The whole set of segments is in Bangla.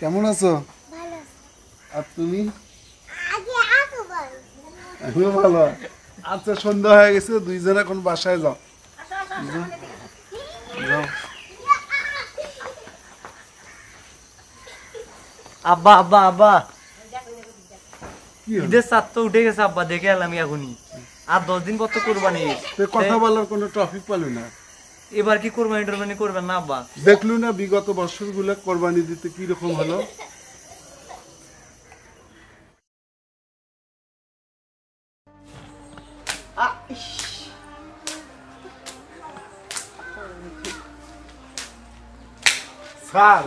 কেমন আছো? আর তুমি? আমিও ভালো। আচ্ছা, সন্ধ্যা হয়ে গেছে, দুইজন এখন বাসায় যাও। আব্বা আব্বা আব্বা, ঈদের চাঁদ তো উঠে গেছে আব্বা, দেখে এলাম এখনই। আর 10 দিন পর তো কোরবানি। কথা বলার কোনো টপিক পালো না? এবার কি কোরবানি টোরবানি করবেন না আব্বা? দেখলু না বিগত বছরগুলো কোরবানি দিতে কি রকম হলো। স্যার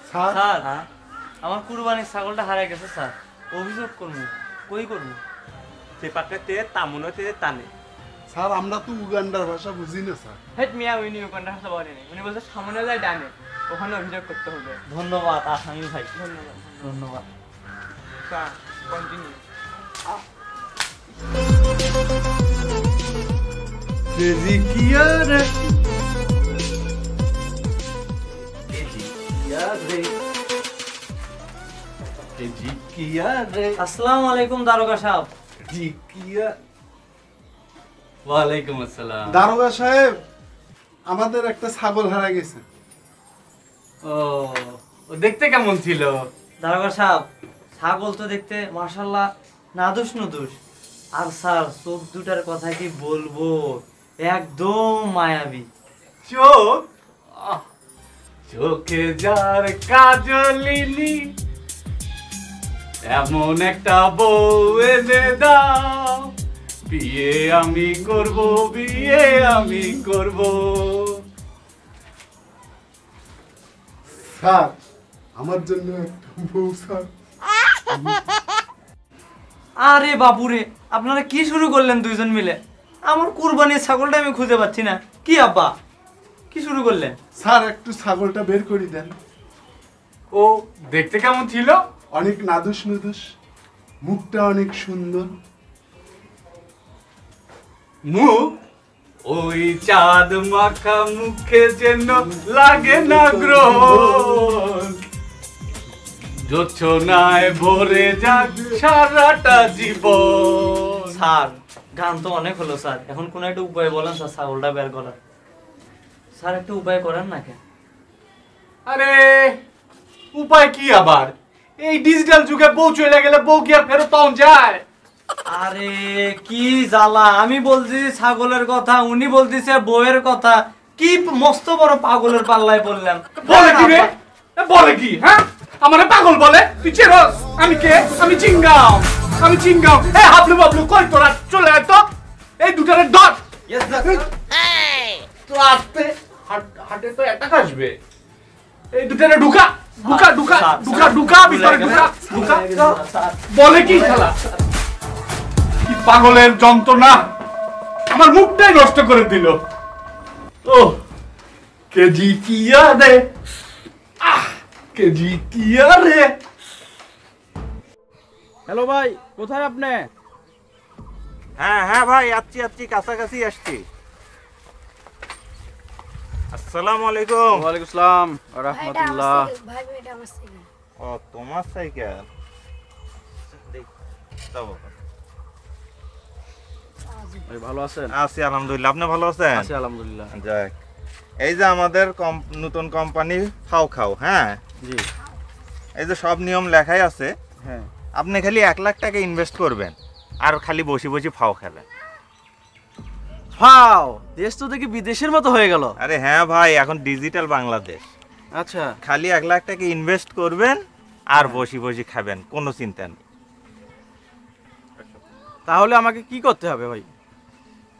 স্যার স্যার, আমার কুরবানির ছাগলটা হারিয়ে গেছে স্যার, অভিযোগ করবো। কই করবো? সে পাকড়েতে তামুনতে টানে। স্যার, আমরা তো উগান্ডার ভাষা বুঝি না স্যার। হেড মিয়া, উনি ওখানটা হাসা বলেনি, উনি বলছে সামনে যায় ডানে, ওখানে অভিযোগ করতে হবে। ধন্যবাদ আসামি ভাই, ধন্যবাদ। Sir continue. আসসালামু আলাইকুম দারোগা সাহেব। ওয়ালাইকুম আসসালাম। দারোগা সাহেব, আমাদের একটা ছাগল হারা গেছে। ও দেখতে কেমন ছিল? দারোগা সাহেব, ছাগল তো দেখতে মাশাআল্লাহ নাদুস নুদুস। আর স্যার, চোখ দুটার কথা কি বলবো, একদম মায়াবী। চোখ? চোখে যার কাজলিনি, এমন একটা বউ এনে দাও, বিয়ে আমি করব, বিয়ে আমি করব। স্যার, আমার জন্য একটা বউ স্যার। আরে বাপুরে, আপনারা কি শুরু করলেন দুইজন মিলে? আমার কুরবানির ছাগলটা আমি খুঁজে পাচ্ছি না। কি আব্বা, কি শুরু করলেন? স্যার, একটু ছাগলটা বের করে দেন। ও দেখতে কেমন ছিল? অনেক নাদুস নুদুস, মুখটা অনেক সুন্দর। মুখ? ওই চাঁদ মাখা মুখে যেন লাগে না গ্রহণ, জোছনায় ভরে যাক সারাটা জীবন। স্যার, গান তো অনেক হলো স্যার, এখন কোন একটা উপায় বলেন স্যার, ছাগলটা বের করার। স্যার, একটা উপায় করেন না কেন? আরে উপায় কি আবার? এই ডিজিটাল যুগে বউ চলে গেলে বউ কি আর ফেরত পাওয়া যায়? আরে কি জ্বালা, আমি বলছি ছাগলের কথা, উনি বলতেছে বউয়ের কথা। কি মস্ত বড় পাগলের পাল্লায় বললেন। বলে কি রে? বলে কি? হ্যাঁ, আমারে পাগল বলে? তুই চেরস? আমি কে? আমি চিংগাম, আমি চিংগাম। এ হাবলু বাবলু, কই তোরা? চলে আয় তো, এই দুটারে ধর। তো আসতে হাটে তো অ্যাটাক আসবে। এই দুটারে ঢুকা ঢুকা ঢুকা ঢুকা ঢুকা ভিতরে ঢুকা ঢুকা। বলে কি শালা? কি পাগলের যন্ত্রণা, আমার মুখটাই নষ্ট করে দিল। ও কেজি কিয়া রে, কেজি কিয়া রে। হ্যালো ভাই, কোথায় আপনি? হ্যাঁ হ্যাঁ ভাই, আসছি কাছাকাছি আসছি। আসসালামু আলাইকুম। ওয়ালাইকুম আসসালাম ওয়া রাহমাতুল্লাহ। ভাই এটা আমার সাইকেল। ও তোমার সাইকেল? ভাই ভালো আছেন? আছি আলহামদুলিল্লাহ, আপনি ভালো আছেন? আছি আলহামদুলিল্লাহ। যাক, এই যে আমাদের নতুন কোম্পানি ফাও খাও, হ্যাঁ জি, এই যে সব নিয়ম লেখাই আছে। হ্যাঁ, আপনি খালি 1 লাখ টাকা ইনভেস্ট করবেন আর খালি বসে বসে ফাও খেলেন। ফাও দেশ তো দেখি বিদেশের মতো হয়ে গেল। আরে হ্যাঁ ভাই, এখন ডিজিটাল বাংলাদেশ। আচ্ছা, খালি 1 লাখ টাকা ইনভেস্ট করবেন আর বসে বসে খাবেন, কোনো চিন্তা নেই। তাহলে আমাকে কি করতে হবে ভাই?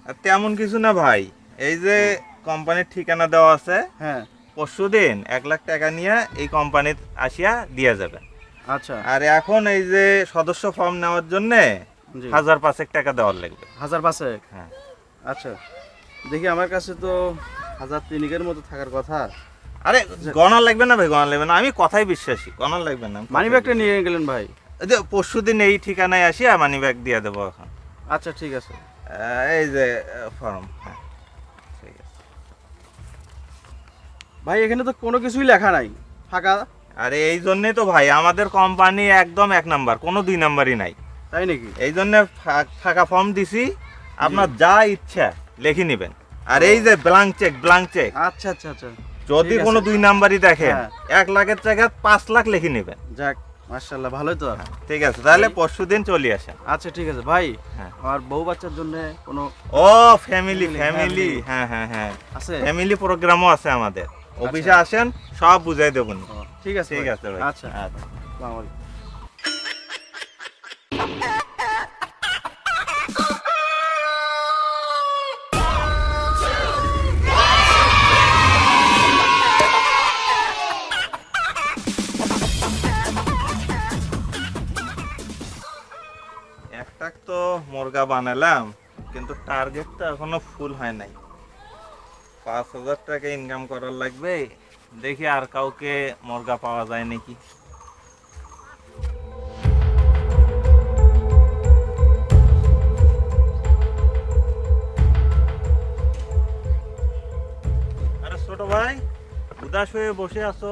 আর তেমন কিছু না ভাই, এই যে কোম্পানির ঠিকানা দেওয়া আছে, হ্যাঁ পরশুদিন 1 লাখ টাকা নিয়ে এই কোম্পানির আসিয়া দিয়ে যাবে। আচ্ছা আর এখন এই যে সদস্য ফর্ম নেওয়ার জন্য জি 1005 টাকা দেওয়ার লাগবে। 1500। হ্যাঁ আচ্ছা দেখি আমার কাছে তো 1003 মতো থাকার কথা। আরে গণা লাগবে না ভাই, গণা লাগবে না, আমি কথাই বিশ্বাসী, গণা লাগবে না। মানি ব্যাগটা নিয়ে গেলেন ভাই? পরশুদিন এই ঠিকানায় আসিয়া মানি ব্যাগ দিয়ে দেবো এখন। আচ্ছা ঠিক আছে। এই যে ফর্ম, হ্যাঁ ঠিক আছে। ভাই এখানে তো কোনো কিছুই লেখা নাই, ফাঁকা। আরে এই জন্যই তো ভাই আমাদের কোম্পানি একদম 1 নাম্বার, কোনো 2 নাম্বারই নাই। তাই নাকি? এই জন্য ফাঁকা ফর্ম দিছি, আপনার যা ইচ্ছা লিখে নেবেন। আর এই যে ব্ল্যাঙ্ক চেক, ব্ল্যাঙ্ক চেক, আচ্ছা আচ্ছা আচ্ছা যদি ঠিক আছে। কোনো 2 নাম্বারই দেখেন হ্যাঁ। 1 লাখের জায়গায় 5 লাখ লিখে নেবেন। যাক মাশাআল্লাহ, ভালোই তো। ঠিক আছে, তাহলে পরশুদিন চলে আসেন। আচ্ছা ঠিক আছে ভাই, হ্যাঁ। আমার বউ বাচ্চার জন্য কোনো ও ফ্যামিলি, ফ্যামিলি, হ্যাঁ হ্যাঁ হ্যাঁ, আছে? ফ্যামিলি প্রোগ্রামও আছে আমাদের। অফিসে আসেন, সব বুঝাই দেবো। ও, ঠিক আছে ঠিক ভাই। আছে ভাই। আচ্ছা আসসালামু আলাইকুম। একটা তো মুরগা বানালাম, কিন্তু টার্গেটটা এখনো ফুল হয় নাই। 5000 টাকা ইনকাম করার লাগবে, দেখি আর কাউকে মুরগা পাওয়া যায় নাকি। আরে ছোট ভাই, উদাস হয়ে বসে আছো,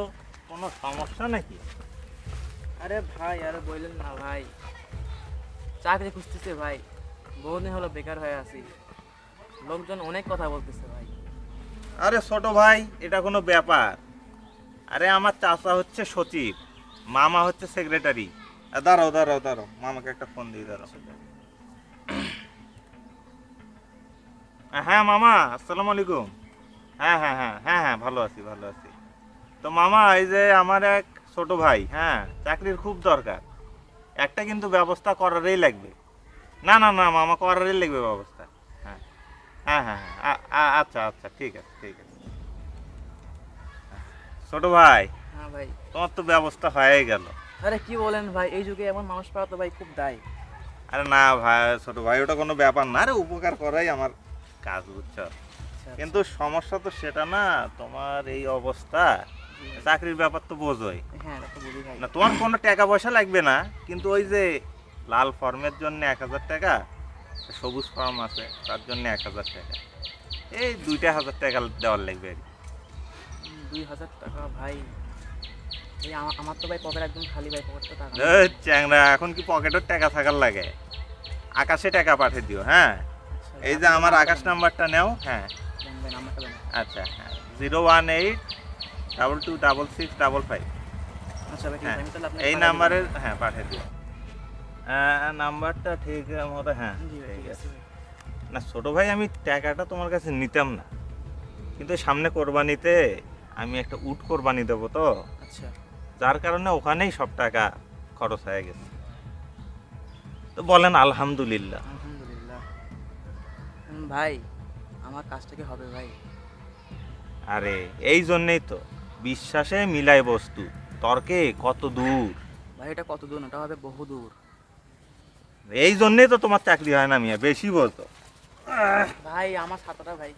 কোনো সমস্যা নাকি? আরে ভাই আরে বললেন না ভাই, চাকরি খুঁজতেছে ভাই, বহুদিন হলো বেকার হয়ে আছি, লোকজন অনেক কথা বলতেছে ভাই। আরে ছোট ভাই, এটা কোনো ব্যাপার? আরে আমার চাচা হচ্ছে সচিব, মামা হচ্ছে সেক্রেটারি। দাঁড়াও দাঁড়াও দাঁড়াও, মামাকে একটা ফোন দিয়ে দাঁড়াও। হ্যাঁ মামা, আসসালামু আলাইকুম। হ্যাঁ হ্যাঁ হ্যাঁ হ্যাঁ হ্যাঁ, ভালো আছি ভালো আছি। তো মামা, এই যে আমার এক ছোট ভাই, হ্যাঁ চাকরির খুব দরকার, একটা কিন্তু ব্যবস্থা করারই লাগবে। না না না মামা, করারই লাগবে ব্যবস্থা। হ্যাঁ হ্যাঁ হ্যাঁ হ্যাঁ, আচ্ছা আচ্ছা ঠিক আছে ঠিক আছে। ছোট ভাই, হ্যাঁ ভাই। তোমার তো ব্যবস্থা হয়ে গেল। আরে কি বলেন ভাই, এই যুগে এমন মানুষ পাওয়া তো ভাই খুব দায়। আরে না ভাই, ছোট ভাই ওটা কোনো ব্যাপার না, আরে উপকার করাই আমার কাজ, বুঝছো? কিন্তু সমস্যা তো সেটা না, তোমার এই অবস্থা, চাকরির ব্যাপার তো বোঝোই হ্যাঁ এটা তো বুঝি ভাই। না। তোমার কোনো টাকা পয়সা লাগবে না, কিন্তু ওই যে লাল ফর্মের জন্য 1000 টাকা, সবুজ ফর্ম আছে তার জন্য 1000 টাকা, এই 2000 টাকা দেওয়ার লাগবে আর কি। 2000 টাকা ভাই, এই আমার তো ভাই পকেট একদম খালি ভাই, পকেট তো টাকা নেই। এই চ্যাংরা, এখন কি পকেটের টাকা থাকার লাগে? আকাশে টাকা পাঠিয়ে দিও। হ্যাঁ, আচ্ছা, এই যে আমার আকাশ নাম্বারটা নাও। হ্যাঁ দেন ভাই, নাম্বারটা দেন। আচ্ছা, হ্যাঁ 018226655। আচ্ছা ভাই ঠিক হ্যাঁ আছে, আমি তাহলে আপনাকে এই পাঠিয়ে নাম্বারের, দিবো। হ্যাঁ পাঠিয়ে দিও। নাম্বারটা ঠিক মতো, হ্যাঁ জি ভাই, ঠিক ঠিক আছে। আছে ভাই। না ছোট ভাই, আমি টাকাটা তোমার কাছে নিতাম না, কিন্তু সামনে কোরবানিতে আমি একটা উট কোরবানি দেবো তো, আচ্ছা যার কারণে ওখানেই সব টাকা খরচ হয়ে গেছে। তো বলেন আলহামদুলিল্লাহ। আলহামদুলিল্লাহ। ভাই আমার কাজটা কি হবে ভাই? আরে এই জন্যেই তো বিশ্বাসে মিলাই বস্তু, তর্কে কত দূর। ভাই এটা কত দূর? এটা হবে বহু দূর। এই জন্যেই তো তোমার চাকরি হয় না মিয়া, বেশি বলতো। ভাই আমার ছাতাটা ভাই।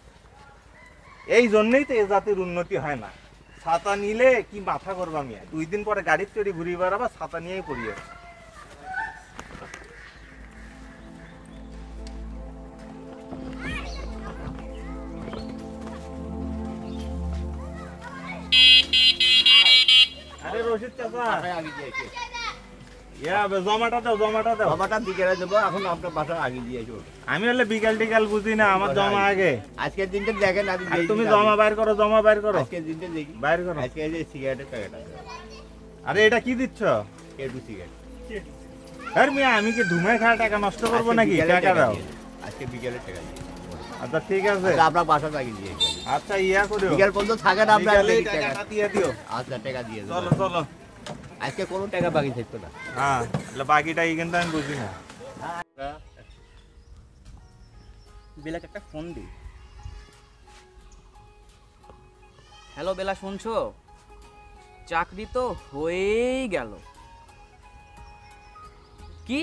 এই জন্যেই তো এ জাতির উন্নতি হয় না। ছাতা নিলে কি মাথা করবা মিয়া, 2 দিন পরে গাড়ির চড়ি ঘুরিয়ে বেড়াবা, ছাতা নিয়েই পড়িয়ে। আরে রশিদ চাচা, জমাটা দাও, জমাটা দাও। বাবাটা বিকেলে দেবো, এখন আপনার বাসার আগে দিয়েছো। আমি হলে বিকাল টিকাল বুঝি না, আমার জমা আগে। আজকের দিনটা দেখেন, আমি আর তুমি জমা বাইর করো, জমা বাইর করো, আজকের দিনটা দেখি। বাইর করো। আজকে এই যে সিগারেটের প্যাকেট আছে, আরে এটা কি দিচ্ছ? কেটু সিগারেট। আরে মিয়া, আমি কি ধুমে খাওয়া টাকা নষ্ট করবো নাকি? টাকা দাও। আজকে বিকেলে টাকা দিয়ে। আচ্ছা ঠিক আছে, আচ্ছা, আপনার বাসার আগে দিয়েছি। আচ্ছা ইয়া করিও, বিকেল পর্যন্ত থাকেন আপনার। বিকালেই টাকাটা দিয়ে দিও। আচ্ছা টাকা দিয়ে দেবো। চলো চলো। আজকে কোনো টাকা বাকি থাকতো না। হ্যাঁ, তাহলে বাকিটা কিন্তু আমি বুঝি না। বিলাকে একটা ফোন দিই। হ্যালো বেলা, শুনছো? চাকরি তো হয়েই গেল। কি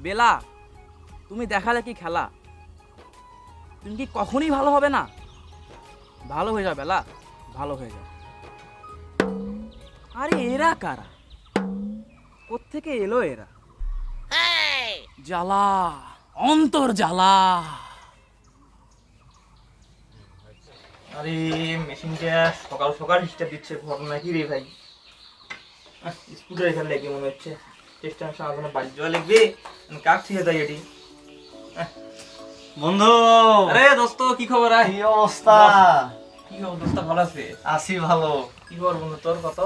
বেলা, তুমি দেখালে কি খেলা? তুমি কি কখনই ভালো হবে না? ভালো হয়ে যাও বেলা, ভালো হয়ে যাও। আরে এরা কারা? কোত্থেকে এলো এরা? জ্বালা, অন্তর জ্বালা। আরে মেশিনটা সকাল সকাল ডিস্টার্ব দিচ্ছে, ঘটনা কি রে ভাই? স্কুটার এখানে লেগে মনে হচ্ছে, চেষ্টা সারাদিনে বাড়ি যাওয়া লাগবে, কাক থেকে যাই এটি। বন্ধু, আরে দোস্ত, কি খবর? কি অবস্থা? কি খবর দোস্ত? ভালো আছে? আছি ভালো। কি খবর বন্ধু তোর? কত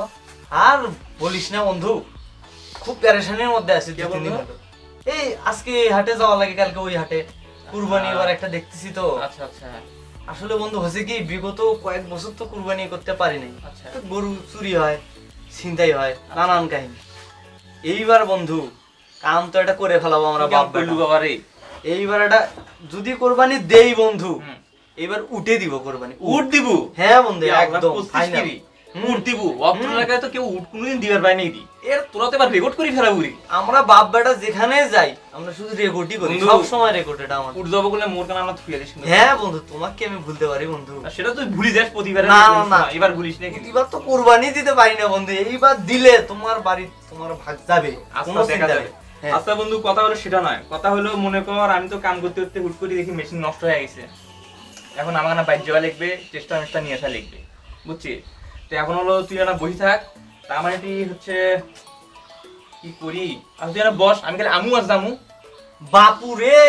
আর বলিস না বন্ধু, খুব প্যারেশানির মধ্যে আছি। কে বন্ধু? এই আজকে হাটে যাওয়া লাগে, কালকে ওই হাটে কুরবানি এবার একটা দেখতেছি তো। আচ্ছা আচ্ছা। আসলে বন্ধু হয়েছে কি, বিগত কয়েক বছর তো কুরবানি করতে পারি নাই। আচ্ছা। তো গরু চুরি হয়, ছিনতাই হয়, নানান কাহিনী। এইবার বন্ধু কাম তো এটা করে ফেলাবো আমরা বাপ বেটা। বাবা রে, এইবার এটা যদি কোরবানি দেই বন্ধু, এবার উঠে দিব কোরবানি। উট দিব? হ্যাঁ বন্ধু, একদম ফাইনাল। উট দিব? অপ্র এলাকায় তো কেউ উট কোনোদিন দিবার পায় নাই দি। এর তোরা তো এবার রেকর্ড করে ফেলা উড়ি। আমরা বাপ বেটা যেখানে যাই আমরা শুধু রেকর্ডই করি, বন্ধু, সব সময় রেকর্ড এটা আমার। উট যাবো বলে মোর কানে আমরা থুয়ে দিস। হ্যাঁ বন্ধু, তোমাকে আমি ভুলতে পারি বন্ধু? আর সেটা তুই ভুলি যাস প্রতিবার। না, না, না। এবার ভুলিস না কিন্তু। এবার তো কোরবানি দিতে পারি না বন্ধু, এইবার দিলে তোমার বাড়ি তোমার ভাগ যাবে, কোনো আচ্ছা দেখা চিন্তা যাবে। নেই। হ্যাঁ। আচ্ছা বন্ধু, কথা হলো সেটা নয়, কথা হলো মনে কর আমি তো কাম করতে করতে হুট করে দেখি মেশিন নষ্ট হয়ে গেছে। এখন আমার না বাইর যাওয়া লিখবে, চেষ্টা মেষ্টা নিয়ে আসা লিখবে, বুঝছিস? তো এখন হলো তুই না বসে থাক, তার মানে হচ্ছে কি করি? আর তুই না বস, আমি খালি আমু আর জামু। বাপু রে,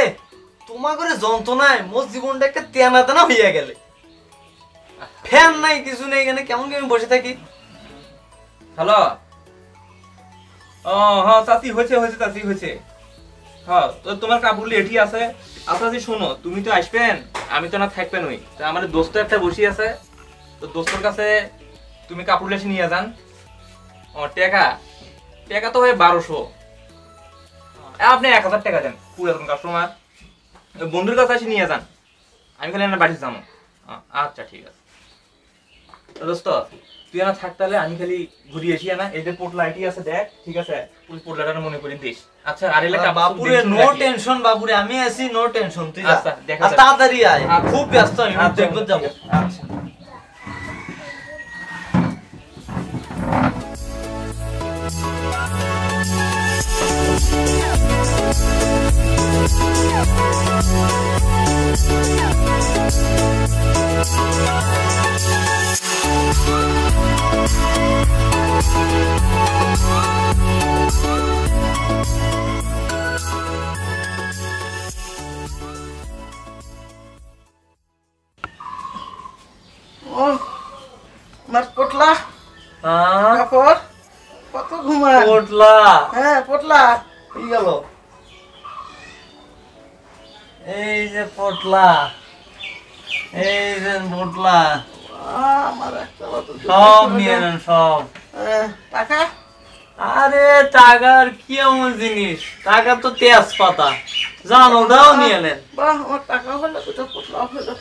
তোমার করে যন্ত্রণায় মোর জীবনটা একটা তেনা তেনা হইয়া গেলে। ফ্যান নাই, কিছু নেই, এখানে কেমন কেমন বসে থাকি। হ্যালো, ও হ্যাঁ চাচি, হয়েছে হয়েছে চাচি, হয়েছে। হ্যাঁ তো তোমার কাপড় এটি আছে। আচ্ছা চাচি শোনো, তুমি তো আসবেন, আমি তো না থাকবেন ওই। তা আমার দোস্ত একটা বসি আছে, তো দোস্তর কাছে তুমি কাপড় লেসে নিয়ে যান। ও টাকা টাকা তো হয় 1200, আপনি 1000 টাকা দেন, পুরাতন কাস্টমার। বন্ধুর কাছে এসে নিয়ে যান, আমি খালি না বাড়ি যাবো। আচ্ছা ঠিক আছে। তো দোস্ত তুই না থাক তাহলে, আমি খালি ঘুরিয়ে এসি না। এই যে পোটলা এটি আছে দেখ, ঠিক আছে? ওই পোটলাটা মনে করে দিস। আচ্ছা আর এলাকা বাপুরে নো টেনশন, বাপুরে আমি আছি, নো টেনশন। তুই যা, আচ্ছা, দেখা আর যাবে। তাড়াতাড়ি আয়, আচ্ছা। খুব ব্যস্ত আমি, আচ্ছা, দেখবো যাবো। আচ্ছা। ও মার পটলা হ্যাঁ, কাপড় কত ঘুমায়। পোটলা, হ্যাঁ পটলা কি গেল? এই যে পোটলা, এই যে পোটলা, আমার একটা মতো সব নিয়ে নেন সব। টাকা আরে টাকার কি এমন জিনিস? টাকা তো তেজপাতা, জানো, ওটাও নিয়ে নেন। বাহ, আমার টাকা হলো, দুটো পটলা হলো,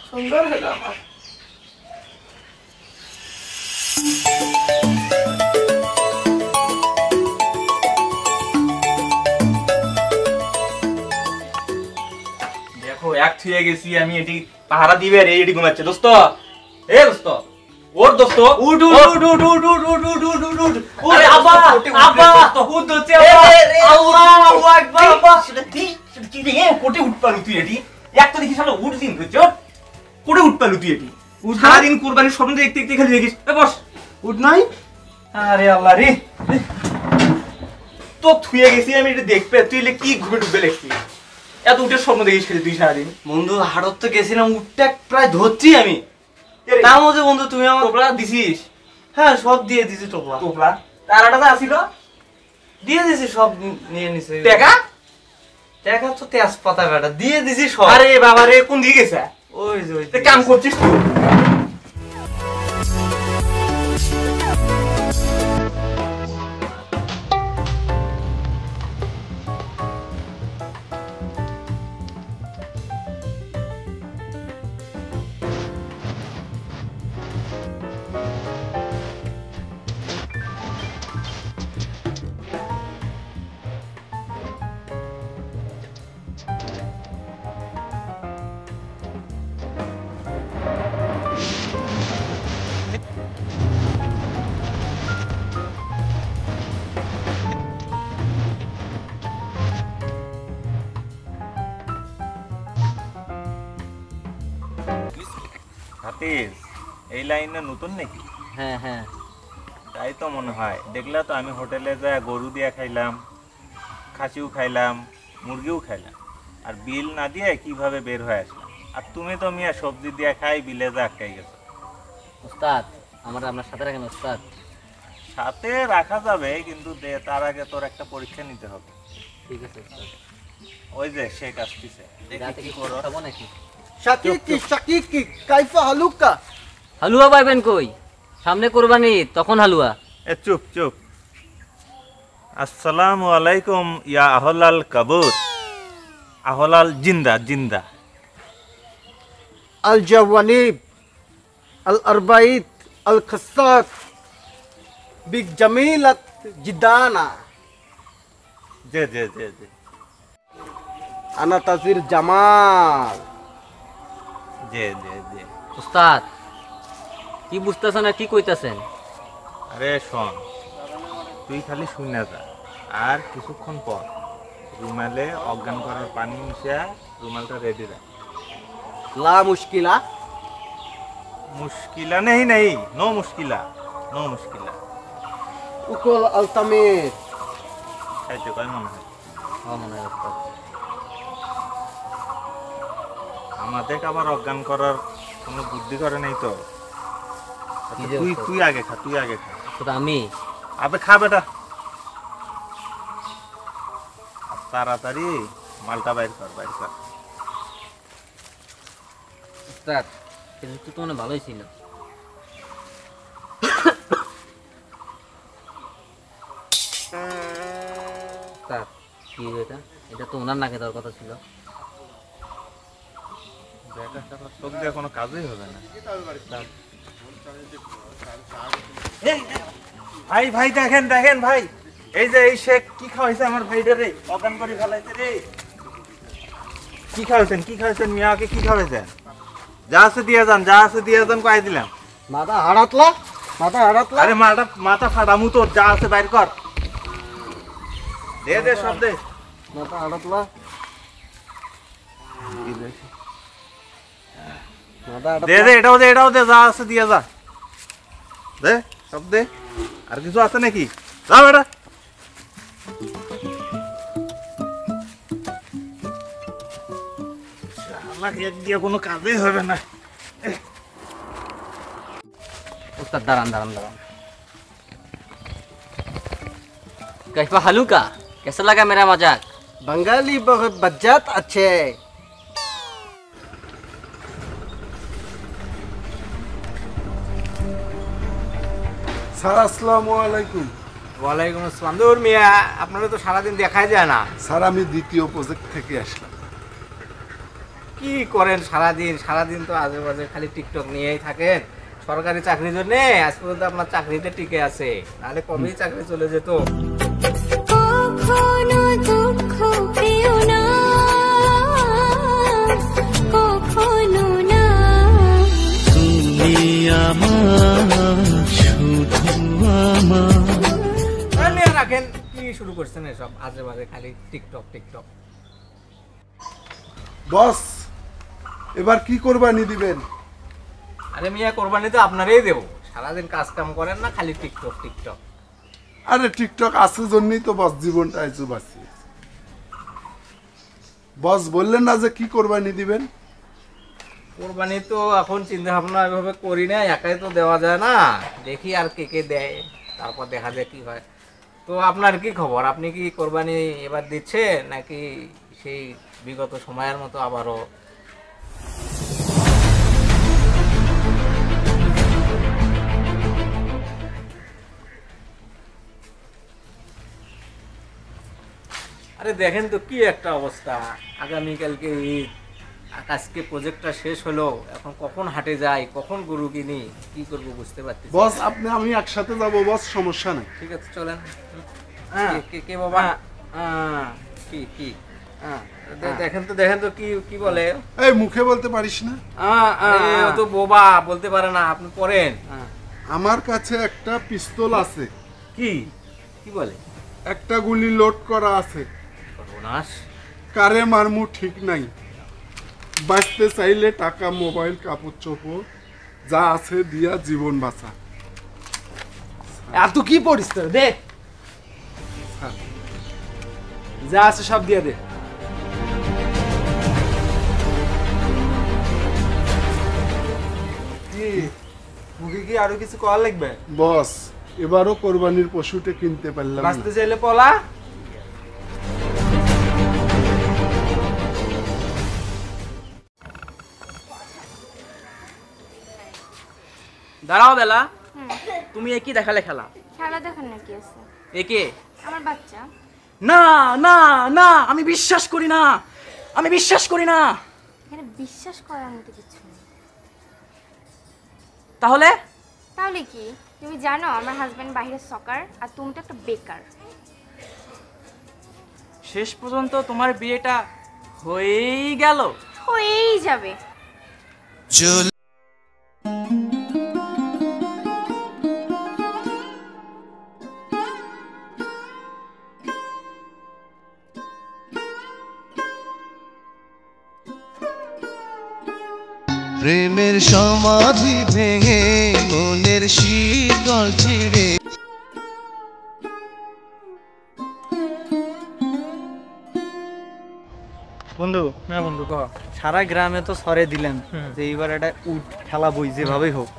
সুন্দর হলো আমার। দেখো এক থুয়ে গেছি আমি, এটি পাহারা দিবে আর এটি ঘুমাচ্ছে। দোস্ত, এ দোস্ত, ওর দোস্ত, উঠ উঠ উঠ উঠ উঠ উঠ উঠ উঠ উঠ উঠ উঠ। আরে আব্বা, আব্বা, উঠ হচ্ছে আল্লাহু আকবার, আব্বা। সেটা কি রে? কোটে উঠ পালু তুই এটি? এক তো দেখিস উঠ দিন হচ্ছে, কোটে উঠ পালু তুই এটি? সারাদিন কোরবানির স্বপ্ন দেখতে দেখতে খালি দেখিস। বস, উঠ নাই। আরে আল্লাহ রে, তো থুয়ে গেছি আমি, এটা দেখবে তুই কি ঘুরে ডুবে লেখছিস? এত উঠে স্বপ্ন দেখিস খালি তুই সারাদিন। বন্ধু হাটত তো গেছিলাম, উঠটা প্রায় ধরছি আমি। তার মধ্যে বন্ধু তুমি আমার, টোপলা দিছিস? হ্যাঁ সব দিয়ে দিছি টোপলা, টোপলা তারাটা তো আসিল, দিয়ে দিছি সব, নিয়ে নিছে। টাকা? টাকা তো তেজপাতা বেটা, দিয়ে দিছি সব। আরে বাবা রে, কোন দিকে গেছে? ওই যে ওই তে কাম করছিস তুই? হাফিজ এই লাইনে নতুন নাকি? হ্যাঁ হ্যাঁ। তাই তো মনে হয়। দেখলা তো আমি হোটেলে যায় গরু দিয়ে খাইলাম, খাসিও খাইলাম, মুরগিও খাইলাম, আর বিল না দিয়ে কিভাবে বের হয়ে আসলাম। আর তুমি তো মিয়া সবজি দিয়ে খাই বিলে যা আটকাই গেছো। উস্তাদ আমার আপনার সাথে রাখেন উস্তাদ। সাথে রাখা যাবে, কিন্তু তার আগে তোর একটা পরীক্ষা নিতে হবে। ঠিক আছে উস্তাদ। ওই যে শেখ আসতেছে, রাতে কি খাবো নাকি? শাকিকি কাইফা হালুকা। হালুয়া পাইবেন কই? সামনে কোরবানি, তখন হালুয়া। এ চুপ চুপ। আসসালামু আলাইকুম ইয়া আহলাল কাবুর, আহলাল জিন্দা জিন্দা। আল জাওয়ানিব আল আরবাইত আল খাসাত বিগ জামিলাত জিদানা। জি জি জি জি আনা তাজির জামাল। জি জি জি। উস্তাদ কি বুঝতেছেন আর কি কইতাছেন? আরে শোন, তুই খালি শুনে যা, আর কিছুক্ষণ পর রুমালে অজ্ঞান করার পানি মিশিয়ে রুমালটা রেডি রাখ। লা মুশকিলা। মুশকিলা নেই নেই, নো মুশকিলা, নো মুশকিলা। উকল আলতামির। খাইতে কয় মনে হয়? মনে হয় উস্তাদ। আমাদের আবার অজ্ঞান করার কোনো বুদ্ধি করে নেই তো। কি আচ্ছা, যে তুই উস্তাদ? তুই আগে খা, তুই আগে খা। উস্তাদ আমি? আবে খা বেটা, তাড়াতাড়ি মালটা বাইর কর, বাইর কর। উস্তাদ কিন্তু তো মনে ভালোই ছিল। উস্তাদ কি এটা? এটা তো ওনার নাকে দেওয়ার কথা ছিল। তোর দিয়ে কোনো কাজই হবে না। ভাই ভাই দেখেন দেখেন ভাই, এই যে এই শেখ কি খাওয়াইছে আমার ভাইটা রে, অজ্ঞান করে ফেলাইছে রে। কি খাওয়াইছেন মিয়াকে, কি খাওয়াইছেন? যা আছে দিয়ে যান, যা আছে দিয়ে যান, কয়ে দিলাম। মাথা হারাতলা, মাথা হারাতলা। আরে মাথা ফাটামু তোর, যা আছে বাইর কর, দে দে সব দে। মাথা হারাতলা, মাথা দে দে, এটাও দে, যা আছে দিয়ে যা, দে সব দে। আর কিছু আছে নাকি? যা বেটা। আমাকে এক দিয়ে কোনো কাজই হবে না। उस्ताद दारान दारान दारान। कैफा हलूका, कैसा लगा मेरा मजाक? बंगाली बहुत बज्जात अच्छे। স্যার আসসালামু আলাইকুম। ওয়ালাইকুম আসসালাম। দূর মিয়া, আপনারা তো সারাদিন দেখাই যায় না। স্যার আমি দ্বিতীয় প্রজেক্ট থেকে আসলাম। কি করেন সারাদিন? সারাদিন তো আজে বাজে খালি টিকটক নিয়েই থাকেন। সরকারি চাকরির জন্য আজ পর্যন্ত আপনার চাকরিতে টিকে আছে, নাহলে কবেই চাকরি চলে যেত। কখনো দুঃখ পেও না, কখনো না। তুমি আমার, শুধু আমার। মিয়া রাখেন, কি শুরু করছেন এসব আজে বাজে খালি টিকটক টিকটক? বস এবার কি কোরবানি দিবেন? আরে মিয়া, কোরবানি তো আপনারই দেবো। সারাদিন কাজ কাম করেন না, খালি টিকটক টিকটক। আরে টিকটক আছে জন্যই তো বস জীবনটা আইজু বাঁচিয়েছে। বস বললেন না যে কি কোরবানি দিবেন? কোরবানি তো এখন চিন্তা ভাবনা এভাবে করি না, একাই তো দেওয়া যায় না। দেখি আর কে কে দেয়, তারপর দেখা যায় কি হয়। তো আপনার কি খবর? আপনি কি কোরবানি এবার দিচ্ছেন নাকি সেই বিগত সময়ের মতো আবারও? আরে দেখেন তো কি একটা অবস্থা। আগামীকালকে ঈদ, আজকে প্রজেক্টটা শেষ হলো, এখন কখন হাটে যাই, কখন গরু কিনি, কি করবো বুঝতে পারছি। বস আপনি আমি একসাথে যাবো বস, সমস্যা নেই। ঠিক আছে চলেন। কে কে বাবা? কি কি? দেখেন তো কি বলে। এই মুখে বলতে পারিস না? ও তো বোবা, বলতে পারে না। আপনি পড়েন। আমার কাছে একটা পিস্তল আছে। কি কি বলে? একটা গুলি লোড করা আছে। সর্বনাশ। কারে মারমু ঠিক নাই। বাঁচতে চাইলে টাকা, মোবাইল, কাপড় চোপড় যা আছে দিয়া জীবন বাঁচা। এত কি পড়িস তোর? দে, যা আছে সব দিয়ে দে। কি মুখে কি আরো কিছু করা লাগবে? বস, এবারও কোরবানির পশুটা কিনতে পারলাম না। বাঁচতে চাইলে পলা। দাঁড়াও বেলা, তুমি একই দেখালে খেলা। খেলা দেখার নাকি আছে? একে আমার বাচ্চা। না না না, আমি বিশ্বাস করি না, আমি বিশ্বাস করি না। এখানে বিশ্বাস করার মতো কিছু নেই। তাহলে তাহলে কি তুমি জানো আমার হাজবেন্ড বাইরে সকার আর তুমি তো একটা বেকার। শেষ পর্যন্ত তোমার বিয়েটা হয়েই গেল। হয়েই যাবে। প্রেমের সমাধি ভেঙে মনের শীতল ছিঁড়ে। বন্ধু, হ্যাঁ বন্ধু কহ। সারা গ্রামে তো সরে দিলেন যে এইবার একটা উট খেলাবই যেভাবেই হোক,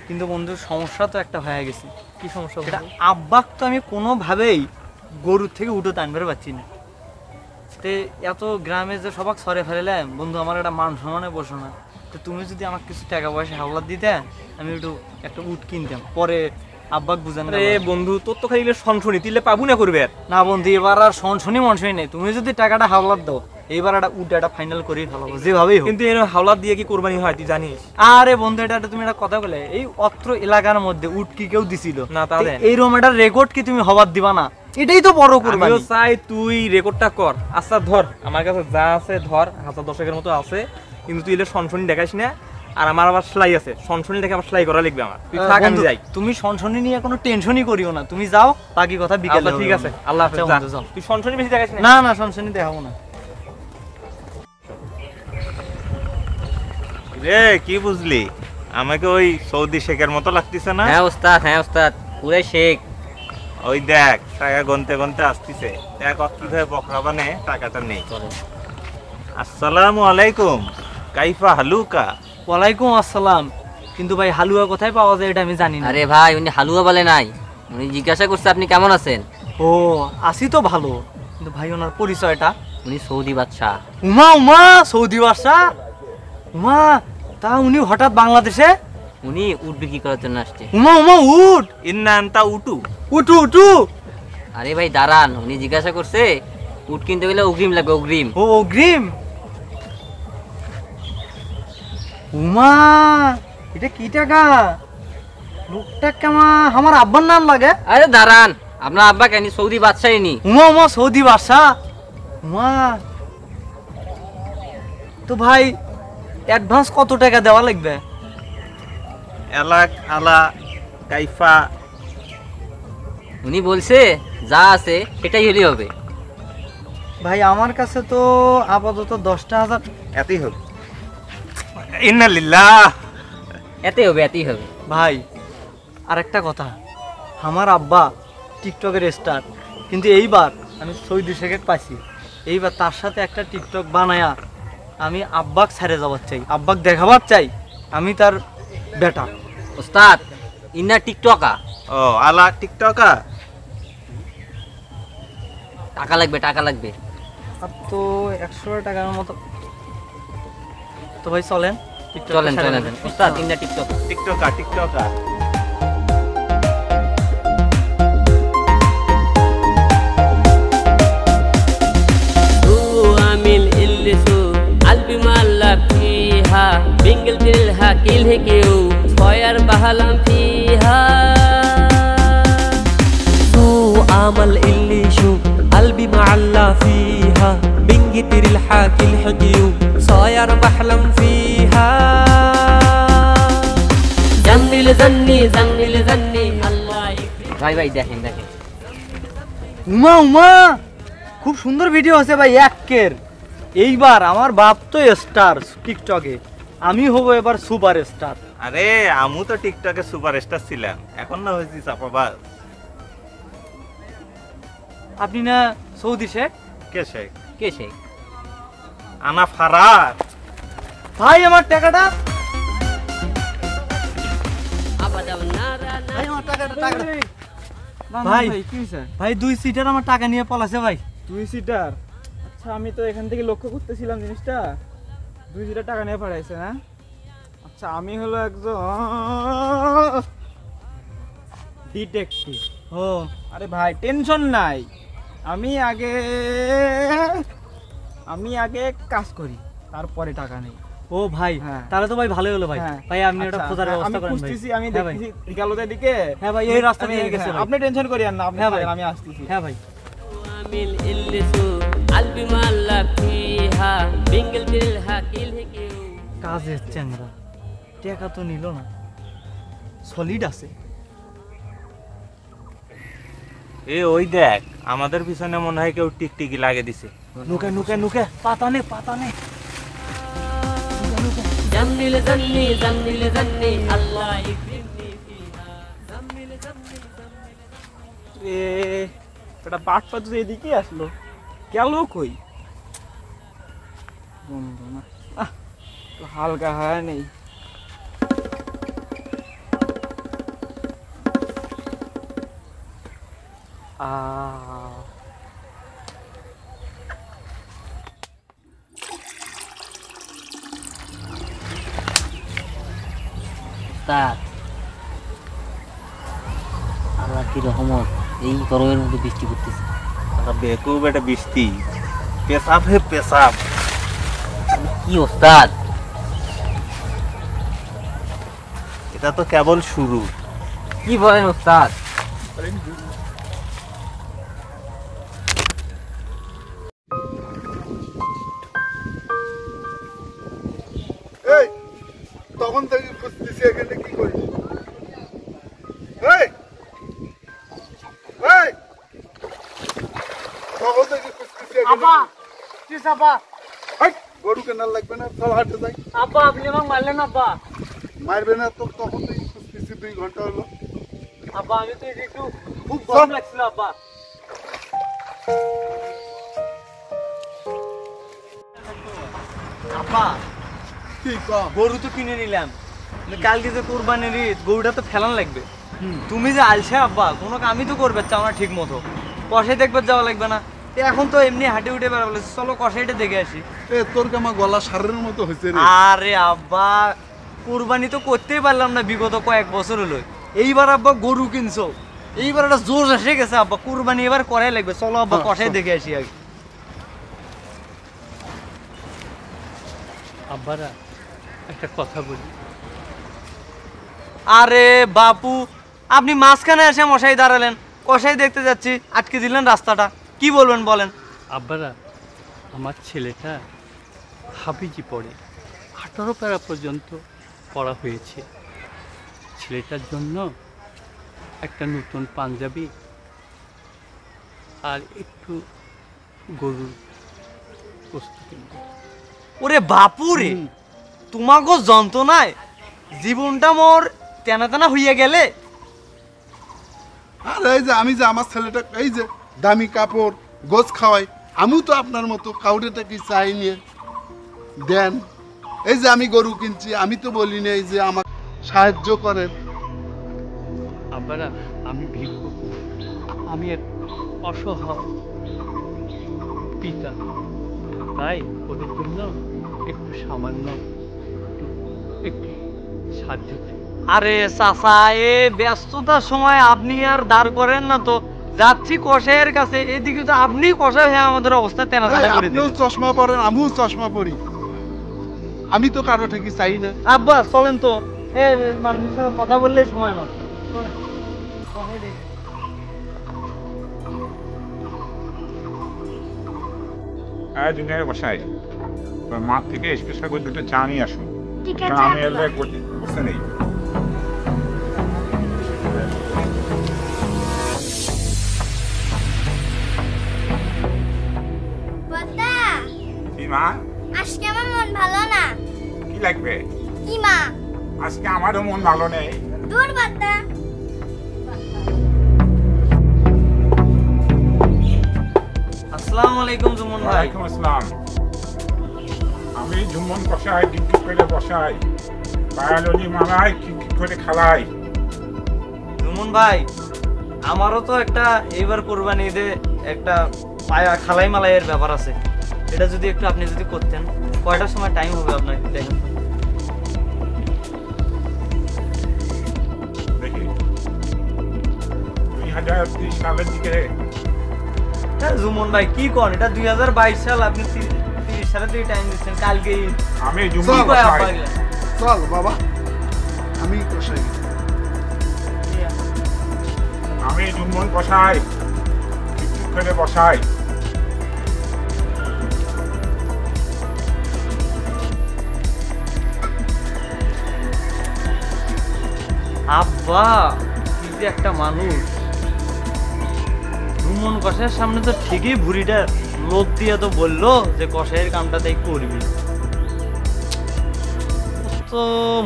কিন্তু বন্ধু সমস্যা তো একটা হয়ে গেছে। কি সমস্যা? এটা আব্বাক তো আমি কোনোভাবেই গরুর থেকে উঠে টানবার পাচ্ছি না। তে এত গ্রামে যে সবাক সরে ফেলাম বন্ধু, আমার একটা মান সম্মানে বসো না। তো তুমি যদি আমাকে কিছু টাকা পয়সা হাওলাত দিতে, আমি একটু একটা উট কিনতাম, পরে আব্বাক বুঝানো। বন্ধু, তোর তো খালি সনসনি তিলে পাবো না করবে। না বন্ধু, এবার আর সনসনি মনসনি নেই। তুমি যদি টাকাটা হাওলাত দাও, এইবার একটা উট একটা ফাইনাল করেই ফেলাবো যেভাবেই হোক। কিন্তু এর হাওলাত দিয়ে কি কোরবানি হয় তুই জানিস? আরে বন্ধু, এটা তুমি একটা কথা বলে, এই অত্র এলাকার মধ্যে উট কি কেউ দিছিল না? তাহলে এইরকম একটা রেকর্ড কি তুমি হবার দিবা না? এটাই তো বড় কোরবানি। আমিও চাই তুই রেকর্ডটা কর। আচ্ছা ধর, আমার কাছে যা আছে ধর, 1000-10 মতো আছে, কিন্তু তুই এলে সনসনি দেখাইস না। আর আমার আবার সেলাই আছে, সনসনি দেখে আবার সেলাই করা লিখবে আমার। তুই থাক, আমি যাই। তুমি সনসনি নিয়ে কোনো টেনশনই করিও না, তুমি যাও, বাকি কথা বিকেলে আচ্ছা ঠিক আছে, আল্লাহ হাফেজ। আচ্ছা, বন্ধু, যাও। তুই সনসনি বেশি দেখাইস না। না না, সনসনি দেখাবো না। রে, কি বুঝলি? আমাকে ওই সৌদি শেখের মতো লাগতেছে না? হ্যাঁ ওস্তাদ, হ্যাঁ ওস্তাদ, পুরাই শেখ। ওই দেখ, টাকা গনতে গনতে আসতেছে। দেখ কিভাবে বকরা বানে টাকাটা নেই। আসসালামু আলাইকুম, কাইফা হালুকা? ওয়ালাইকুম আসসালাম। কিন্তু ভাই, হালুয়া কোথায় পাওয়া যায় এটা আমি জানি না। আরে ভাই, উনি হালুয়া বলে নাই, উনি জিজ্ঞাসা করছে আপনি কেমন আছেন। ও, আসি তো ভালো, কিন্তু ভাই ওনার পরিচয়টা? উনি সৌদি বাদশাহ। উমা উমা, সৌদি বাদশাহ? উমা, তা উনি হঠাৎ বাংলাদেশে? উনি উট বিক্রি করার জন্য আসছে। উমা উমা, উট? ইন্নান্তা উটু? উটু উটু? আরে ভাই দাঁড়ান, উনি জিজ্ঞাসা করছে উট কিনতে গেলে অগ্রিম লাগবে, অগ্রিম। ও, অগ্রিম? উমা, এটা কি টাকা? লোকটা কেমন আমার আব্বার নাম লাগে। আরে দাঁড়ান, আপনার আব্বা কেন? সৌদি বাদশাহ ইনি। উমা উমা, সৌদি বাদশাহ? উমা, তো ভাই অ্যাডভান্স কত টাকা দেওয়া লাগবে? এলাক আলা কাইফা? উনি বলছে যা আছে সেটাই হলেই হবে। ভাই আমার কাছে তো আপাতত 10,000। এতই হোক। ইন্নালিল্লাহ। এতেই হবে, এতেই হবে। ভাই আরেকটা কথা, আমার আব্বা টিকটকের স্টার, কিন্তু এইবার আমি সৌদি শেখে পাইছি। এইবার তার সাথে একটা টিকটক বানায়া আমি আব্বাক ছেড়ে যাবার চাই, আব্বাক দেখাবার চাই আমি তার বেটা। ওস্তাদ, ইন্না টিকটকা? ও, আলা টিকটকা? টাকা লাগবে, টাকা লাগবে। আর তো 100 টাকার মতো। তো ভাই চলেন, চলেন চলেন ওস্তাদ, ইন্না টিকটক। টিকটকা টিকটকা। قلبي معلق فيها بنقلت لها كل هيكيو صاير بهلم فيها سوء عمل اللي شو قلبي معلق فيها بنقلت لها كل هيكيو صاير بحلم فيها زني لزني زني لزني الله يكفي ভাই ভাই দেখেন দেখেন। উমা উমা, খুব সুন্দর ভিডিও আছে ভাই, একের এইবার আমার বাপ তো স্টার টিকটকে, আমি হব এবার সুপার স্টার। আরে আমু তো টিকটকে সুপারস্টার ছিলাম, এখন না হয়েছি চাপাবাজ। আপনি না সৌদি শেখ? কে শেখ? কে সে? আনা ফারার। ভাই আমার টাকাটা, ভাই ভাই 2 সিটার আমার টাকা নিয়ে পলাছে ভাই। 2 সিটার? আচ্ছা আমি তো এখান থেকে লক্ষ্য করতেছিলাম জিনিসটা, 2 সিটার টাকা নিয়ে পাঠাইছে না। আচ্ছা আমি হলো একজন ডিটেকটিভ। ও আরে ভাই টেনশন নাই, আমি আগে কাজ করি, তারপরে টাকা নেই। ও ভাই হ্যাঁ। তাহলে তো ভাই ভালোই হলো ভাই। হ্যাঁ। ভাই আপনি একটা আচ্ছা, খোঁজার হ্যাঁ, ব্যবস্থা আমি করেন ভাই। খুঁজতেছি, আমি হ্যাঁ ভাই। দেখতেছি গালোদের দিকে। হ্যাঁ ভাই এই রাস্তা দিয়ে গেছে ভাই। আপনি টেনশন করিয়েন না, আপনি হ্যাঁ ভাই। থাকেন, আমি আসতেছি। হ্যাঁ ভাই। من اللسو قلبي معلق فيها بنقلت لها كل هيك কাজের চ্যাংরা, টাকা তো নিল না, সলিড আছে। এ ওই দেখ, আমাদের পিছনে মনে হয় কেউ টিকটিকি লাগিয়ে দিছে। নুকে নুকে নুকে, পাতা নে زمني لزمني زمني لزمني الله يكرمني فيها زمني لزمني এ এটা বাটপা তো এদিকে আসলো, গেল কই? বন্ধ না, তো হালকা হয় নেই। উস্তাদ, আল্লাহ কি রহমত, এই গরমের মধ্যে বৃষ্টি পড়তেছে। বেকুব এটা বৃষ্টি, পেশাব হে পেশাব। কি ওস্তাদ, এটা তো কেবল শুরু। কি বলেন ওস্তাদ? এই তখন থেকে খুঁজতেছি এখানে কি করিস? এই এই তখন থেকে খুঁজতেছি আব্বা প্লিজ আব্বা, গরু কেনার লাগবে না, চল হাটে যাই। আব্বা আপনি আমাকে মারলেন আব্বা। মারবে না তো, তখন থেকে খুঁজতেছি 2 ঘন্টা হলো। আব্বা আমি তো একটু খুব গরম লাগছিল আব্বা। আব্বা কি কম গরু তো কিনে নিলাম, কালকে যে কোরবানির ঈদ, গরুটা তো ফেলান লাগবে। তুমি যে আলছে আব্বা, কোনো কামই তো করবে চাও না ঠিক মতো, কষাই দেখবে যাওয়া লাগবে না। এখন তো এমনি হাঁটে উঠে বেড়াবো, চলো কষাইটা দেখে আসি। এ তোর কেমন গলা সারের মতো হয়েছে রে। আরে আব্বা কোরবানি তো করতেই পারলাম না বিগত কয়েক বছর হলো, এইবার আব্বা গরু কিনছো, এইবার একটা জোশ এসে গেছে আব্বা, কোরবানি এবার করাই লাগবে, চলো আব্বা কষাই দেখে আসি আগে। আব্বারা একটা কথা বলি। আরে বাপু আপনি মাঝখানে এসে মশাই দাঁড়ালেন, কষাই দেখতে যাচ্ছি আটকে দিলেন রাস্তাটা, কি বলবেন বলেন? আব্বারা আমার ছেলেটা হাফিজি পড়ে, 18 প্যারা পর্যন্ত পড়া হয়েছে। ছেলেটার জন্য একটা নতুন পাঞ্জাবি আর একটু গরুর বস্তু কিনব। ওরে বাপু রে, তোমাকে যন্ত্রণায় জীবনটা মোর তেনা তেনা হইয়া গেলে। আর এই যে আমি যে আমার ছেলেটা এই যে দামি কাপড় গোছ খাওয়াই, আমিও তো আপনার মতো কাউরেটা কি চাই নিয়ে দেন। এই যে আমি গরু কিনছি, আমি তো বলি না এই যে আমার সাহায্য করেন। আব্বারা আমি ভিক্ষুক, আমি এক অসহায় পিতা, তাই ওদের জন্য একটু সামান্য একটু সাহায্য চাই। আরে চাচা এ ব্যস্ততার সময় আপনি আর দাঁড় করেন না তো, যাচ্ছি কষাইয়ের কাছে, এদিকে তো আপনি কষাই হয়ে আমাদের অবস্থা তেনা তেনা করে আপনিও দিলেন। চশমা পরেন, আমিও চশমা পরি, আমি তো কারো থেকে চাই না। আব্বা চলেন তো, এ মানুষের সাথে কথা বললে সময় নষ্ট। দুনিয়ায় বসাই মাঠ থেকে স্পেশাল করে 2টা চা নিয়ে আসুন। ঠিক চা আছে নিয়ে এলে করতে নেই। বদ্দা কি মা আজকে আমার মন ভালো না। কি লাগবে? কি মা? আজকে আমারও মন ভালো নেই। দূর বাচ্চা। আসসালামু আলাইকুম জুমন ভাই। ওয়ালাইকুম আসসালাম। আমি জুম্মন কষাই টিকটিক করে বসাই, বায়ালি মালাই টিকটিক করে খালাই। জুমন ভাই, আমারও তো একটা এইবার কোরবানি ঈদে একটা পায়া খালাই মালাইয়ের ব্যাপার আছে, এটা যদি একটু আপনি যদি করতেন। কয়টার সময় টাইম হবে আপনার দেখেন? দেখি 2030 সালের দিকে। হ্যাঁ জুমন ভাই কি কোন, এটা 2022 সাল, আপনি 30 সালের দিকে টাইম দিচ্ছেন। কালকে আমি জুম্মন কষাই। চল বাবা, আমি কষাই। আমি জুম্মন কষাই টিকটিক করে বসাই। আব্বা কি যে একটা মানুষ, জুমন কষাইয়ের সামনে তো ঠিকই ভুড়িটা লোক দিয়ে তো বললো যে কষাইয়ের কামটা তাই করবি, তো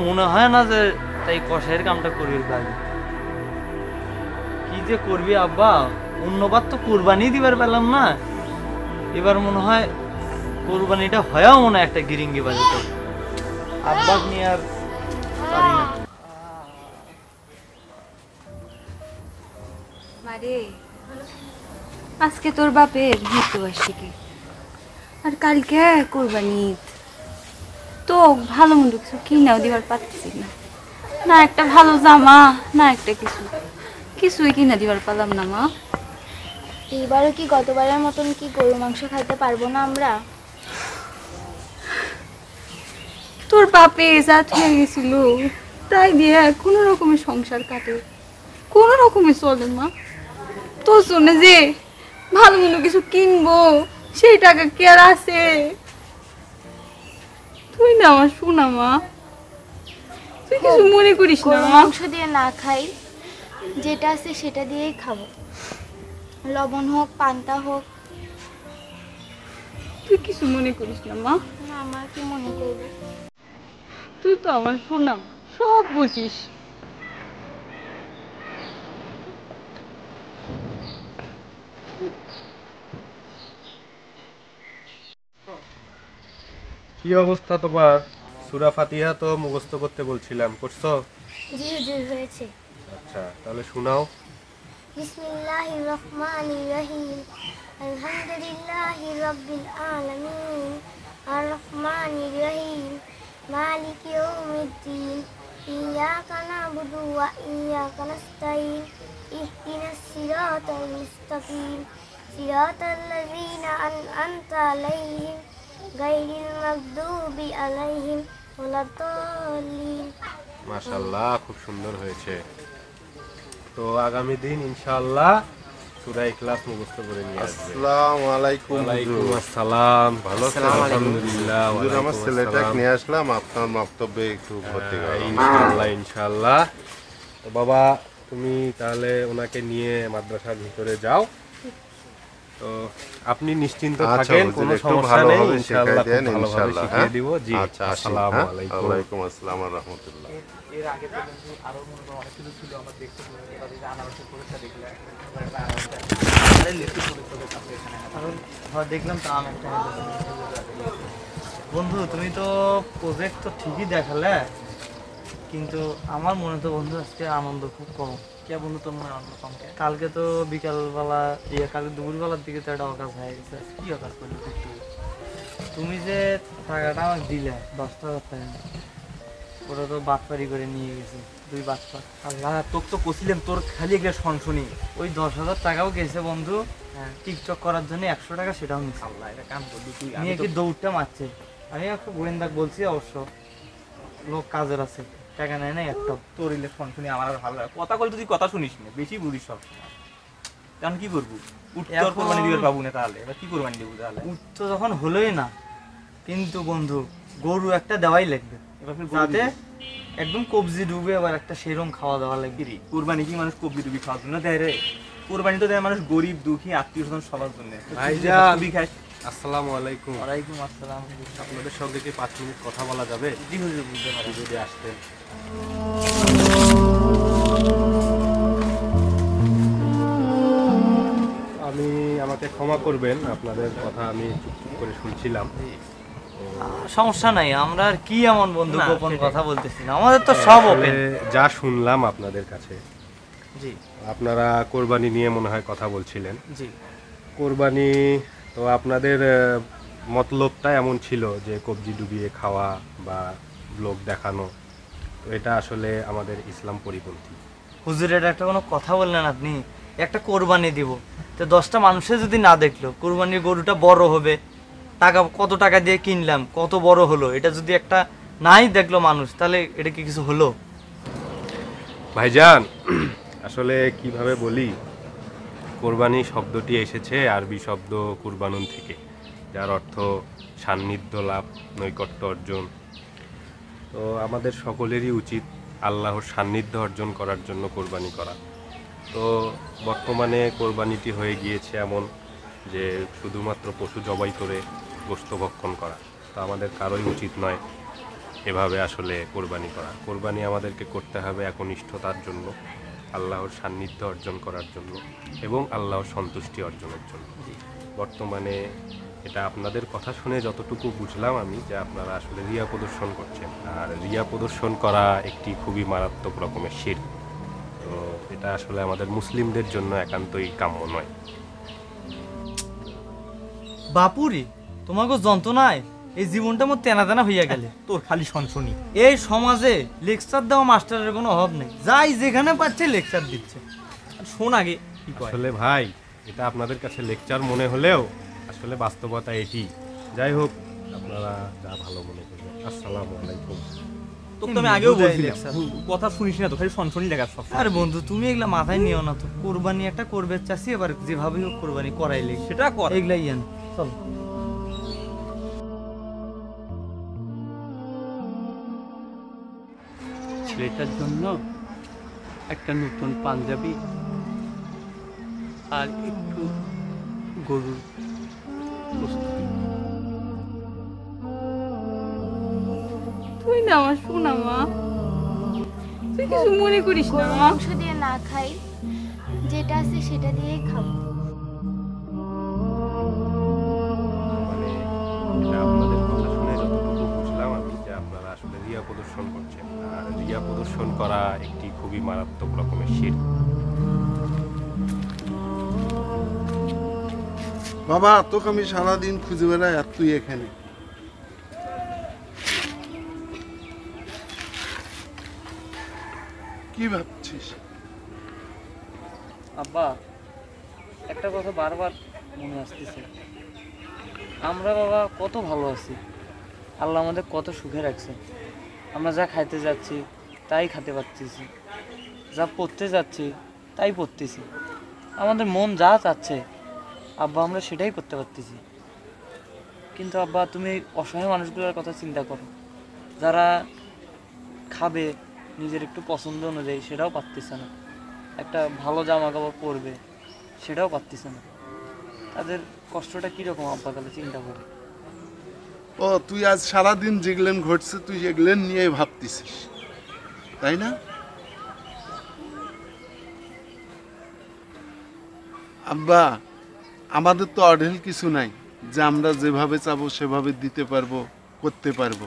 মনে হয় না যে তাই কষাইয়ের কামটা করবি পারবি। কি যে করবি আব্বা, অন্যবার তো কোরবানি দিবার পেলাম না, এবার মনে হয় কোরবানিটা হয়েও মনে হয় একটা গিরিঙ্গি বাজিত। আব্বা নিয়ে আর পারি না। মারে, আজকে তোর বাপের মৃত্যুবার্ষিকী আর কালকে কোরবানি ঈদ, তো ভালো মন্দ কিছু কিনাও দিবার পারতেছি না, না একটা ভালো জামা না একটা কিছুই কিনা দিবার পারলাম না মা। এইবারও কি গতবারের মতন কি গরু মাংস খাইতে পারবো না আমরা? তোর বাপে জাত হয়ে গেছিল, তাই দিয়ে কোনো রকমের সংসার কাটে, কোনো রকমে চলে মা। তোর জন্য যে ভালো মন্দ কিছু কিনবো সেই টাকা কি আর আছে? তুই না আমার শোনা মা, তুই কিছু মনে করিস না গরু মা। মাংস দিয়ে না খাই, যেটা আছে সেটা দিয়েই খাবো, লবণ হোক পান্তা হোক। তুই কিছু মনে করিস না মা। না, আমার কি মনে করবে? তুই তো আমার শোনা, সব বুঝিস। কি অবস্থা তোমার? সূরা ফাতিহা তো মুখস্থ করতে বলছিলাম, করছো? জি হুজুর, হয়েছে। আচ্ছা তাহলে শোনাও। বিসমিল্লাহির রহমানির রহিম, আলহামদুলিল্লাহি রাব্বিল আলামিন, আর রহমানির রহিম, মালিকি ইয়াউমিদ্দিন, ইয়াকা না'বুদু ওয়া ইয়াকা নাস্তাঈন, ইহদিনাস সিরাতাল মুস্তাকিম, সিরাতাল লাযীনা আন'আমতা আলাইহিম, গায়রিল মাগদুবি আলাইহিম ওয়ালাদ-দাল্লিন। মাশাআল্লাহ, খুব সুন্দর হয়েছে। তো আগামী দিন ইনশাআল্লাহ সূরা ইখলাস মুখস্থ করে নিয়ে আসবে। আসসালামু আলাইকুম। ওয়ালাইকুম আসসালাম। ভালো আছেন? আলহামদুলিল্লাহ। হুজুর, আমার ছেলেটাকে নিয়ে আসলাম, আপনার বক্তব্যে একটু ভর্তি করালাম। ইনশাআল্লাহ ইনশাআল্লাহ। তো বাবা তুমি তাহলে ওনাকে নিয়ে মাদ্রাসার ভিতরে যাও। তো আপনি নিশ্চিন্ত থাকেন, কোনো সমস্যা নেই, ইনশাআল্লাহ খুব ভালোভাবে শিখিয়ে দিব। জি, আসসালামু আলাইকুম। ওয়ালাইকুম আসসালাম ওয়া রাহমাতুল্লাহ। এর আগে তো কিন্তু আরো মনে করো অনেক কিছু ছিল, আমরা দেখতে পারি যে আনারসের পরীক্ষা দেখলে দেখলাম তো আম একটা। বন্ধু তুমি তো প্রজেক্ট তো ঠিকই দেখালে, কিন্তু আমার মনে তো বন্ধু আজকে আনন্দ খুব কম। কে বন্ধু তোর মনে আনন্দ কম? কালকে তো বিকালবেলা কালকে দুপুরবেলার দিকে তো একটা অকাজ হয়ে গেছে। কি অকাজ করলি তুমি? যে টাকাটা আমাকে দিলে 10,000 টাকা, ওরা তো বাটপারি করে নিয়ে গেছে, 2 বাটপার। আল্লাহ, তোকে তো কছিলাম তোর খালি একটা শুনি। ওই 10,000 টাকাও গেছে বন্ধু টিকটক করার জন্য, 100 টাকা সেটাও নিচ্ছে। আল্লাহ, এটা কাম করলি তুই। নিয়ে কি দৌড়টা মারছে। আমি একটা গোয়েন্দাক বলছি, অবশ্য লোক কাজের আছে, টাকা নেয় না একটা। তোর ইলেকশন শুনি আমার আর ভালো লাগে। কথা বলতে তুই কথা শুনিস না, বেশি বুঝিস সব। কারণ কি করবো, উত্তর কোরবানি দিবে পাবো না, তাহলে এবার কি কোরবানি দেবো? তাহলে উত্তর যখন হলোই না, কিন্তু বন্ধু গরু একটা দেওয়াই লাগবে, যাতে একদম কবজি ডুবে আবার একটা সেরম খাওয়া দাওয়া লাগবে। কোরবানি কি মানুষ কবজি ডুবি খাওয়ার জন্য দেয় রে? কোরবানি তো দেয় মানুষ গরিব দুঃখী আত্মীয় স্বজন সবার জন্য। ভাইজান আসসালামু আলাইকুম। ওয়ালাইকুম আসসালাম। আপনাদের সঙ্গে কি 5 মিনিট কথা বলা যাবে? জি হুজুর, বুঝতে পারি। যদি আসতেন। আমাকে ক্ষমা করবেন, আপনাদের কথা আমি চুপ করে শুনছিলাম। সমস্যা নাই, আমরা আর কি এমন বন্ধু গোপন কথা বলতেছি না, আমাদের তো সব ওপেন। যা শুনলাম আপনাদের কাছে, জি আপনারা কোরবানি নিয়ে মনে হয় কথা বলছিলেন। জি। কোরবানি তো আপনাদের মতলবটা এমন ছিল যে কবজি ডুবিয়ে খাওয়া বা লোক দেখানো, তো এটা আসলে আমাদের ইসলাম পরিপন্থী। হুজুর, এটা একটা কোনো কথা বললেন আপনি? একটা কোরবানি দিব, তো 10টা মানুষে যদি না দেখলো কোরবানির গরুটা বড় হবে, কত টাকা দিয়ে কিনলাম, কত বড় হলো, এটা যদি একটা নাই দেখলো মানুষ, তাহলে এটা কি কিছু হলো? ভাইজান, আসলে কিভাবে বলি, কোরবানি শব্দটি এসেছে আরবি শব্দ কুরবানুন থেকে, যার অর্থ সান্নিধ্য লাভ, নৈকট্য অর্জন। তো আমাদের সকলেরই উচিত আল্লাহর সান্নিধ্য অর্জন করার জন্য কোরবানি করা। তো বর্তমানে কোরবানিটি হয়ে গিয়েছে এমন যে শুধুমাত্র পশু জবাই করে গোশত ভক্ষণ করা। তো আমাদের কারোই উচিত নয় এভাবে আসলে কোরবানি করা। কোরবানি আমাদেরকে করতে হবে একনিষ্ঠতার জন্য, আল্লাহর সান্নিধ্য অর্জন করার জন্য এবং আল্লাহর সন্তুষ্টি অর্জনের জন্য। বর্তমানে এটা আপনাদের কথা শুনে যতটুকু বুঝলাম আমি, যে আপনারা আসলে রিয়া প্রদর্শন করছেন, আর রিয়া প্রদর্শন করা একটি খুবই মারাত্মক রকমের শিরক। তো এটা আসলে আমাদের মুসলিমদের জন্য একান্তই কাম্য নয়। বাপুরি, তোমাকে যন্ত্রণায় এই জীবনটা মোর তেনা তেনা হইয়া গেলে। তোর খালি শুনি। এই সমাজে লেকচার দেওয়া মাস্টারের কোনো অভাব নেই, যাই যেখানে পাচ্ছে লেকচার দিচ্ছে। শোন আগে কি কয়। আসলে ভাই, এটা আপনাদের কাছে লেকচার মনে হলেও আসলে বাস্তবতা এটি। যাই হোক, আপনারা যা ভালো মনে করবেন। আসসালামু আলাইকুম। তো আমি আগেও বলছিলাম, কথা শুনিস না তো, খালি শুনি লাগা সব। আরে বন্ধু, তুমি এগুলা মাথায় নিও না তো। কোরবানি একটা করবে চাষি, এবার যেভাবেই হোক কোরবানি করাইলে সেটা কর, এগুলাই ইয়ান চল। ছেলেটার জন্য একটা নতুন পাঞ্জাবি আর একটু গরুর তুই না আমার শোনা মা, তুই কিছু মনে করিস না মা। মাংস দিয়ে না খাই, যেটা আছে সেটা দিয়েই খাবো। মানে এটা আপনাদের কথা শুনে যতটুকু বুঝলাম আমি, যে আপনারা আসলে রিয়া প্রদর্শন করছেন, আর রিয়া প্রদর্শন করা একটি খুবই মারাত্মক রকমের শিরক। বাবা, তোকে আমি সারাদিন খুঁজে বেড়াই আর তুই এখানে। কি ভাবছিস? আব্বা, একটা কথা বারবার মনে আসতেছে, আমরা বাবা কত ভালো আছি, আল্লাহ আমাদের কত সুখে রাখছে। আমরা যা খাইতে যাচ্ছি তাই খেতে পারতেছি, যা পড়তে যাচ্ছি তাই পড়তেছি, আমাদের মন যা চাচ্ছে আব্বা আমরা সেটাই করতে পারতেছি। কিন্তু আব্বা, তুমি অসহায় মানুষগুলোর কথা চিন্তা করো, যারা খাবে নিজের একটু পছন্দ অনুযায়ী সেটাও পারতেছে না, একটা ভালো জামা কাপড় পরবে সেটাও পারতেছে না। তাদের কষ্টটা কীরকম আব্বা, তাহলে চিন্তা করো। ও, তুই আজ সারাদিন যেগুলেন ঘটছে তুই এগুলেন নিয়ে ভাবতেছিস, তাই না? আব্বা, আমাদের তো অঢেল কিছু নাই যে আমরা যেভাবে চাবো সেভাবে দিতে পারবো, করতে পারবো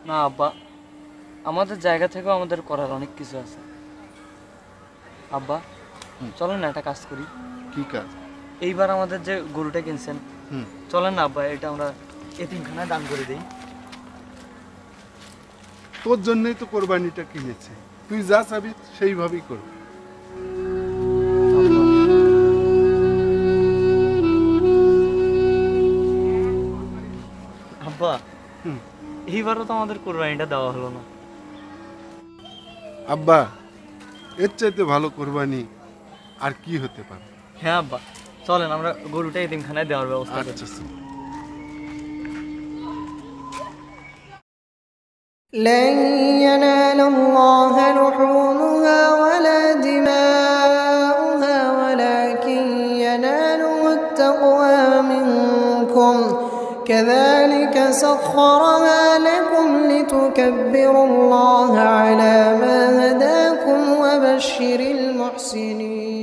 না আব্বা, আমাদের জায়গা থেকেও আমাদের করার অনেক কিছু আছে। আব্বা, চলেন না একটা কাজ করি। কি কাজ? এইবার আমাদের যে গরুটা কিনছেন, চলেন না আব্বা এটা আমরা এতিমখানায় দান করে দিই। তোর জন্যই তো কোরবানিটা কিনেছে, তুই যা চাবি সেইভাবেই করবি। আব্বা, এইবারও তো আমাদের কোরবানিটা দেওয়া হলো না। আব্বা, এর চাইতে ভালো কোরবানি আর কি হতে পারে? হ্যাঁ আব্বা, চলেন আমরা গরুটা এতিমখানায় দেওয়ার ব্যবস্থা করি। لن ينال الله لحومها ولا دماؤها ولكن يناله التقوى كذلك سخرها لكم لتكبروا الله على ما هداكم وبشر المحسنين